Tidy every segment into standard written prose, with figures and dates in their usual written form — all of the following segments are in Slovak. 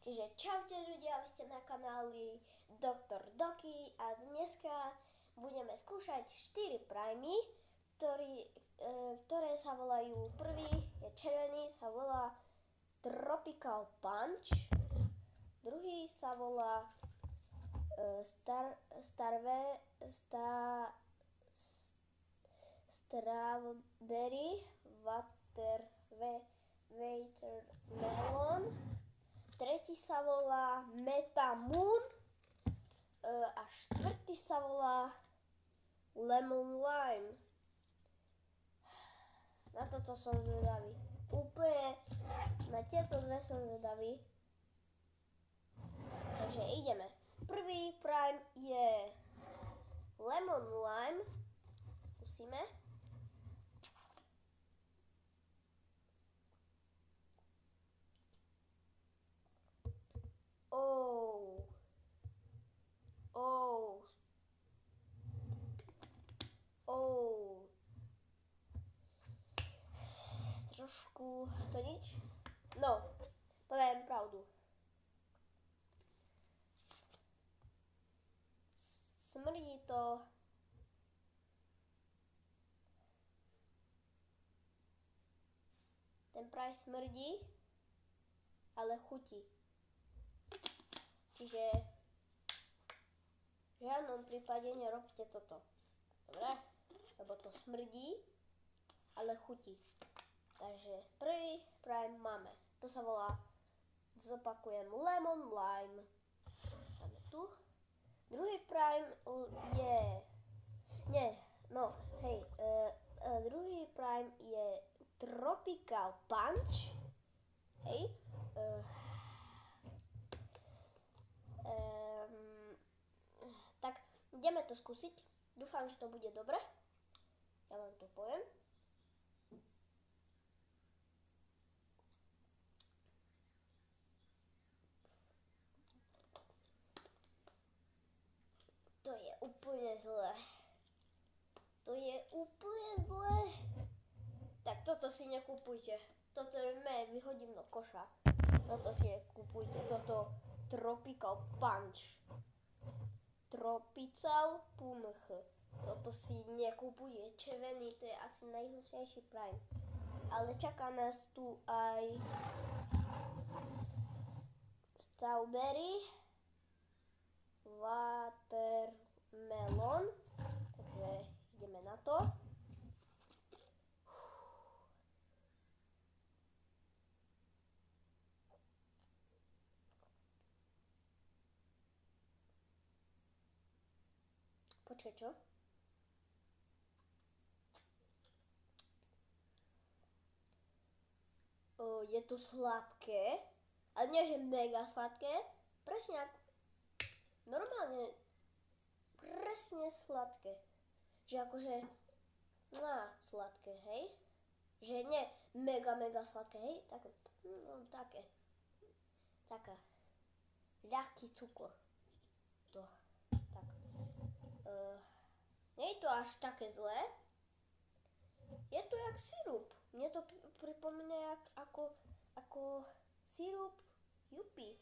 Čiže čaute ľudia, vy ste na kanáli Dr. Doky a dneska budeme skúšať 4 primy, ktoré sa volajú, prvý je červený, sa volá Tropical Punch, druhý sa volá Strawberry Watermelon, tretí sa volá Meta Moon a štvrtý sa volá Lemon Lime. Na toto som zvedavý. Úplne na tieto dve som zvedavý. Takže ideme. Prvý prime je Lemon Lime. Skúsime. Trošku to nič? No, poviem pravdu. Smrdí to ten praj smrdí, ale chutí. Čiže v žiadnom prípade nerobte toto. Dobre? Lebo to smrdí, ale chutí. Takže prvý prime máme. To sa volá, zopakujem, Lemon Lime. Máme tu. Druhý prime je, druhý prime je Tropical Punch. Hej. Tak ideme to skúsiť. Dúfam, že to bude dobre. Ja vám to poviem. To je úplne zlé. Tak toto si nekupujte. Toto vyhodím do koša. Toto si nekupujte. Toto Tropical Punch. Tropical Punch. Toto si nekupuje. Červený, to je asi najhnusnejší prime. Ale čaká nás tu aj Strawberry Watermelon. Takže ideme na to. Počkaj, čo? Je to sladké, ale nie, že mega sladké, presne ako normálne, presne sladké, že akože, sladké, hej, že nie mega sladké, hej, také, taká, ľahký cukor, to, tak, nie je to až také zlé, je to jak sirup. Mne to pripomína ako sirup Yuppie.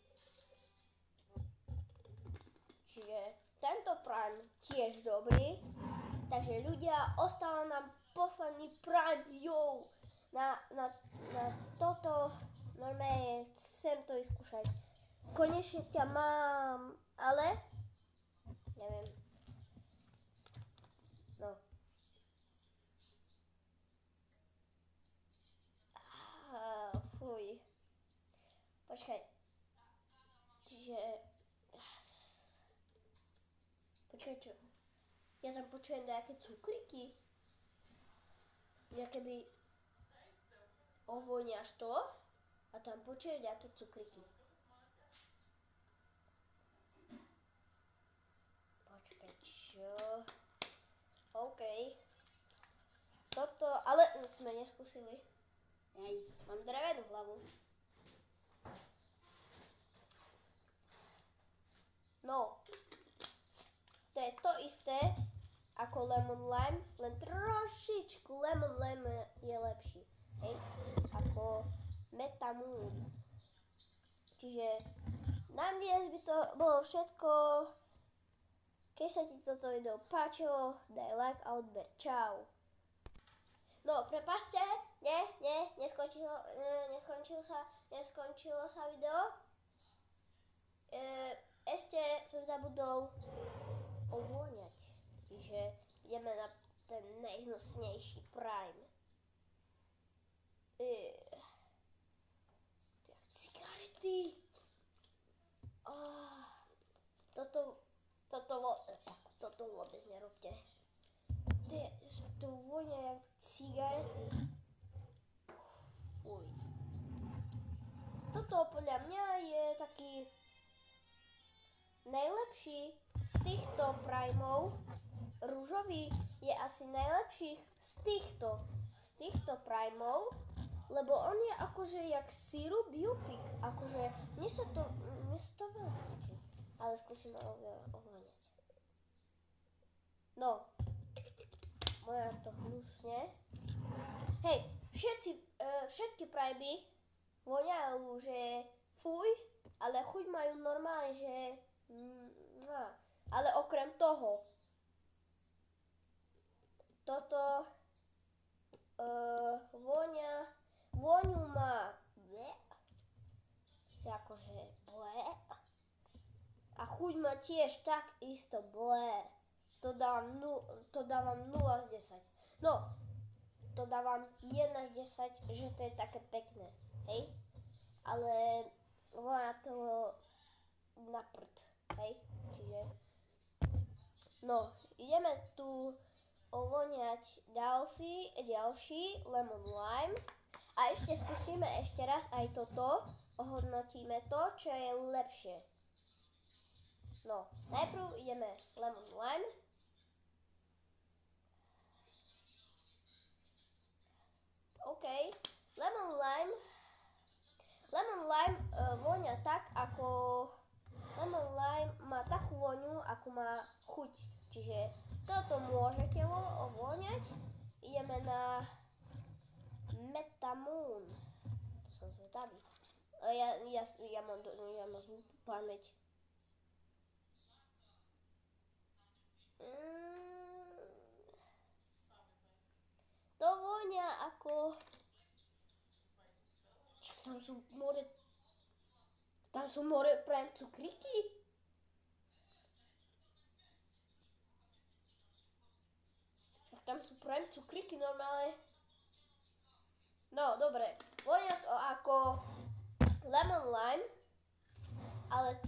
Čiže tento prime tiež dobrý. Takže ľudia, ostáva nám posledný prime. Na toto normálne chcem to vyskúšať. Konečne ťa mám, ale neviem. No. Fuj. Počkaj. Čiže... Počkaj, čo? Ja tam počujem nejaké cukriky. Nejaké by... Ovoňaš to a tam počuješ nejaké cukriky. Počkaj, čo? OK. Toto, ale sme neskúsili. Mám drevenú hlavu. No, to je to isté ako Lemon Lime, len trošičku Lemon Lime je lepší, hej, ako Meta Moon. Čiže na dnes by to bolo všetko. Keď sa ti toto video páčilo, daj like a odber. Čau. No, prepáčte, neskončilo sa video. Ešte som zabudol ovôňať. Čiže ideme na ten najhnusnejší Prime. Cigarety. Toto vôbec nerobte. To vonia jak cigarety. Fuj. Toto podľa mňa je taký najlepší z týchto Primeov. Rúžový je asi najlepší z týchto Primeov, lebo on je akože jak sirup Jupik. Akože mne sa to veľmi páči. Ale skúsim ovláňať. No. Moja to hnusne. Hej, všetky Primey voňajú, že fuj, ale chuť majú normálne, že ale okrem toho toto vôňu má akože ble a chuť má tiež tak isto ble. To dávam 0 z 10. No, to dávam 1 z 10, že to je také pekné, hej? Ale voňa to na prd, hej? Čiže, no, ideme tu ovoňať ďalší lemon lime a ešte skúsime ešte raz aj toto, ohodnotíme to, čo je lepšie. No, najprv ideme lemon lime. OK, lemon lime vonia tak ako lemon lime má takú voňu, ako má chuť. Čiže toto môžete ovoňať. Ideme na Metamoon. To som zvedavý. Ja mám zlú pamäť. To vonia ako... Tam sú more Prime cukríky. Tam sú Prime cukríky normálne. No, dobre. Vonia to ako lemon lime, ale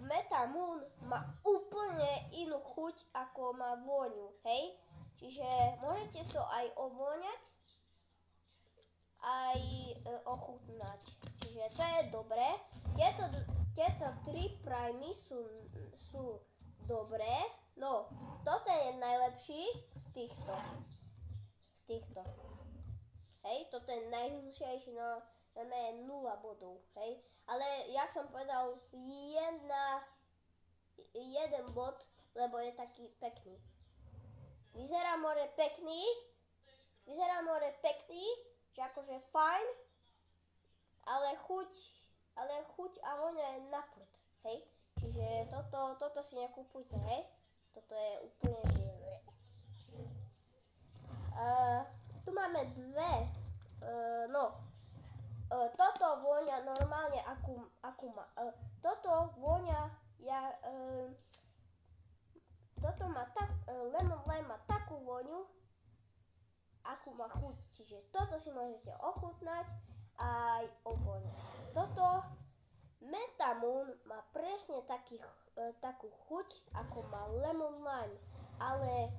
Metamoon má úplne inú chuť, ako má vôňu, hej? Čiže môžete to aj ovôňať, aj ochutnať. Čiže to je dobré. Tieto 3 Primey sú dobré. No, toto je najlepší z týchto. Hej, toto je najhnusnejší, no je 0 bodov, hej. Ale jak som povedal, 1 bod, lebo je taký pekný. Vyzerá more pekný, že akože fajn, ale chuť a voňa je na prd, hej. Čiže toto si nekúpujte, hej. Toto je úplne živé. Tu máme dve, toto vôňa normálne, akú má. Toto vôňa, toto má lemon lime má takú vôňu, akú má chuť. Čiže toto si môžete ochutnať aj ovôňať. Toto Metamoon má presne takú chuť, ako má lemon lime, ale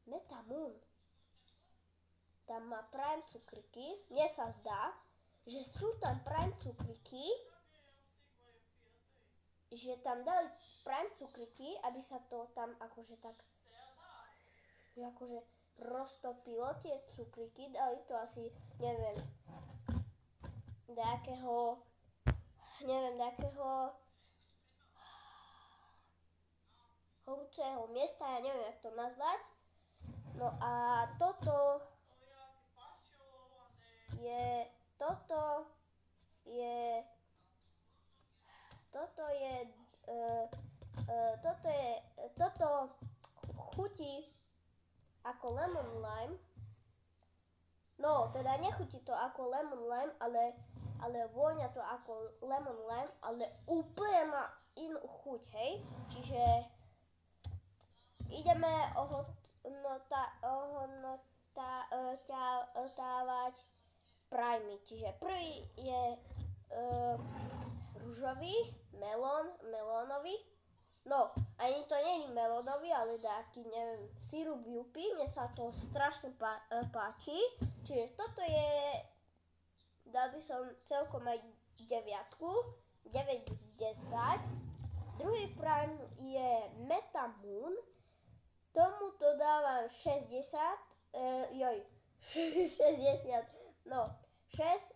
Metamoon tam má Prime cukriky. Mne sa zdá, že sú tam Prime cukriky, že tam dali Prime cukriky, aby sa to tam akože tak akože roztopilo tie cukriky. Dali to asi, neviem, nejakého horúceho miesta, ja neviem, jak to nazvať. No a toto je chutí ako lemon lime. No, teda nechutí to ako lemon lime, ale vonia to ako lemon lime, ale úplne má inú chuť, hej? Čiže ideme ohodnotávať primy. Čiže prvý je ružový, melónový. No, ani to nie je melónový, ale taký, neviem, sirup Yupi. Mne sa to strašne páči. Čiže toto je, dal by som celkom aj 9 z 10. Druhý prime je Metamoon. Tomuto dávam 60, 6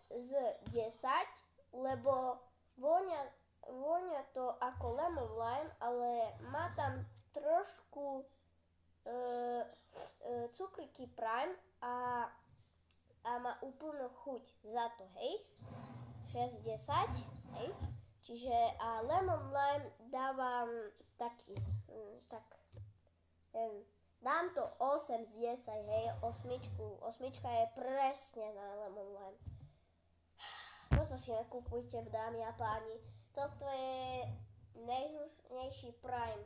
z 10, lebo vonia to ako lemon lime, ale má tam trošku cukriky prime a má úplnú chuť za to, hej. 6 z 10, hej. Čiže a lemon lime dávam taký, dám to 8 z 10, hej, osmička je presne na lemon lime. Toto si nekupujte, dámy a páni. Toto je najhnusnejší prime.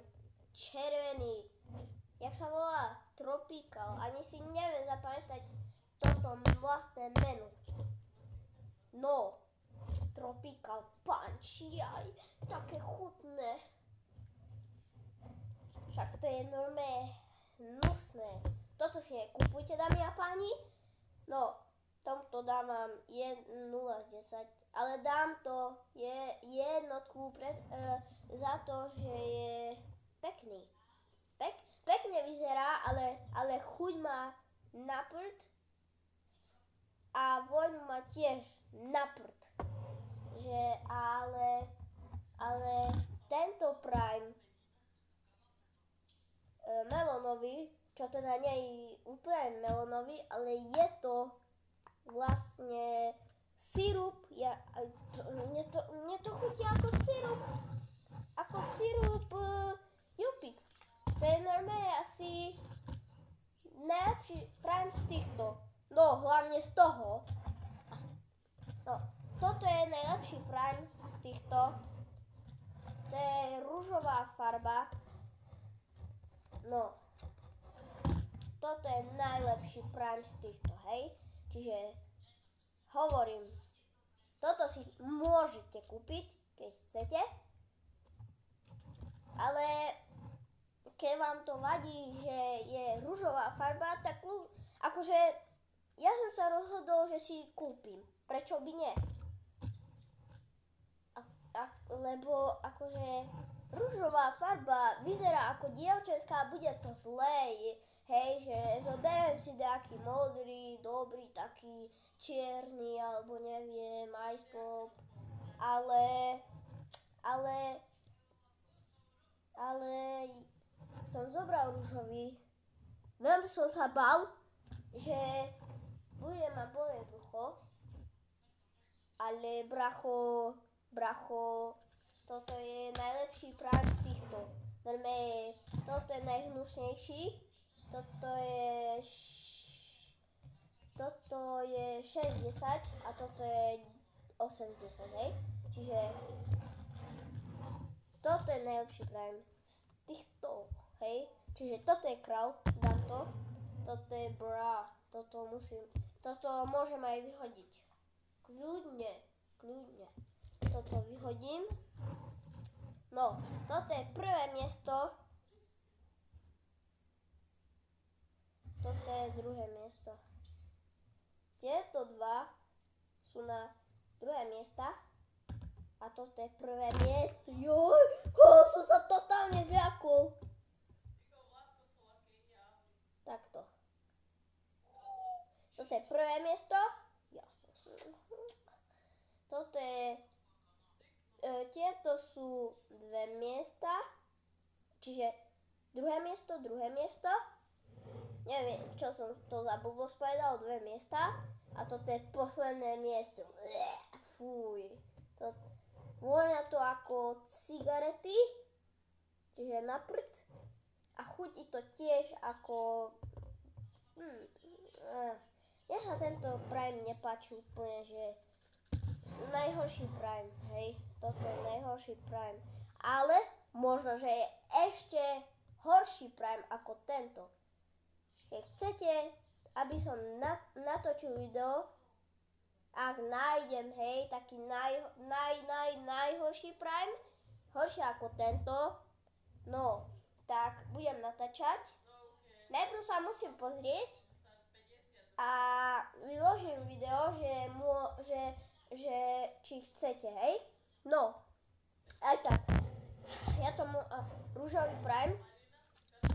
Červený. Jak sa volá? Tropical. Ani si neviem zapamätať toto vlastné meno. No. Tropical punch. Jaj. Také chutné. Však to je normálne hnusné. Toto si nekupujte, dámy a páni. No. Tomuto dávam 0 z 10, ale dám to jednotku za to, že je pekný. Pekne vyzerá, ale chuť má na prd a voňu má tiež na prd. Ale tento prime melónový, čo teda nie je úplne melónový, ale je to vlastne sirup, mne to chutí ako sirup Yupi. To je normálne asi najlepší prime z týchto, no hlavne z toho. No, toto je najlepší prime z týchto, to je ružová farba, no, toto je najlepší prime z týchto, hej. Čiže hovorím, toto si môžete kúpiť, keď chcete, ale keď vám to vadí, že je ružová farba, tak akože ja som sa rozhodol, že si kúpim. Prečo by nie? Lebo akože ružová farba vyzerá ako dievčenská, bude to zlé. Hej, že zoberiem si nejaký modrý, dobrý, taký čierny, alebo neviem, ice pop, ale som zobral ružový. Veľmi som sa bál, že bude ma boleť brucho, ale bracho, toto je najlepší prime z týchto. Normálne, toto je najhnusnejší. Toto je 6 z 10 a toto je 8 z 10, hej? Čiže toto je najlepší prime z týchto, hej? Čiže toto je král, dám to. Toto je bra, toto môžem aj vyhodiť. Kľudne. Toto vyhodím. No, toto je prvé miesto. Toto je druhé miesto. Tieto dva sú na druhé miesta. A toto je prvé miesto. Joj, som sa totálne zľakol. Takto. Toto je prvé miesto. Toto je... tieto sú dve miesta. Čiže druhé miesto. Neviem, čo som to za blbosť povedal, dve miesta. A toto je posledné miesto. Fuj. Vonia to ako cigarety. Čiže na prd. a chutí to tiež ako... Ja sa tento Prime nepáči úplne, že najhorší Prime, hej, toto je najhorší Prime, ale možno, že je ešte horší Prime ako tento. Keď chcete, aby som natočil video, ak nájdem, hej, taký najhorší Prime, horší ako tento, no, tak budem natáčať. Najprv sa musím pozrieť a vyložím video, že či chcete, hej. No, aj tak, ja tomu rúžový Prime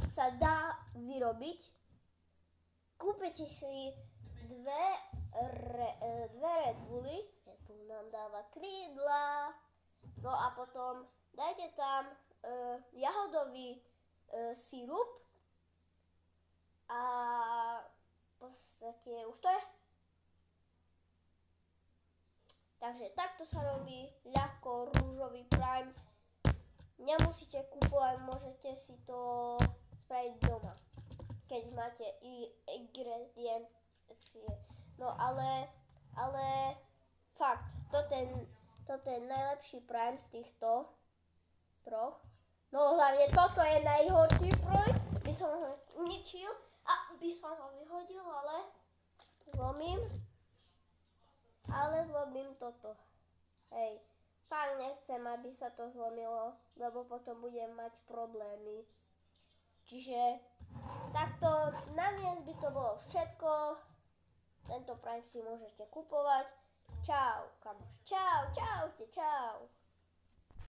sa dá vyrobiť. Kúpite si dve Red Bully, Red Bull nám dáva krídla, no a potom dajte tam jahodový sirup a v podstate už to je. Takže takto sa robí ľahko rúžový Prime. Nemusíte kúpovať, môžete si to spraviť doma, keď máte ingrediencie. No ale fakt, toto je najlepší Prime z týchto troch. No hlavne toto je najhorší Prime, by som ho uničil a by som ho vyhodil, ale zlomím toto. Hej, fakt nechcem, aby sa to zlomilo, lebo potom budem mať problémy. Čiže takto na dnes by to bolo všetko. Tento Prime si môžete kupovať. Čau, kamoš. Čau, čaute, čau.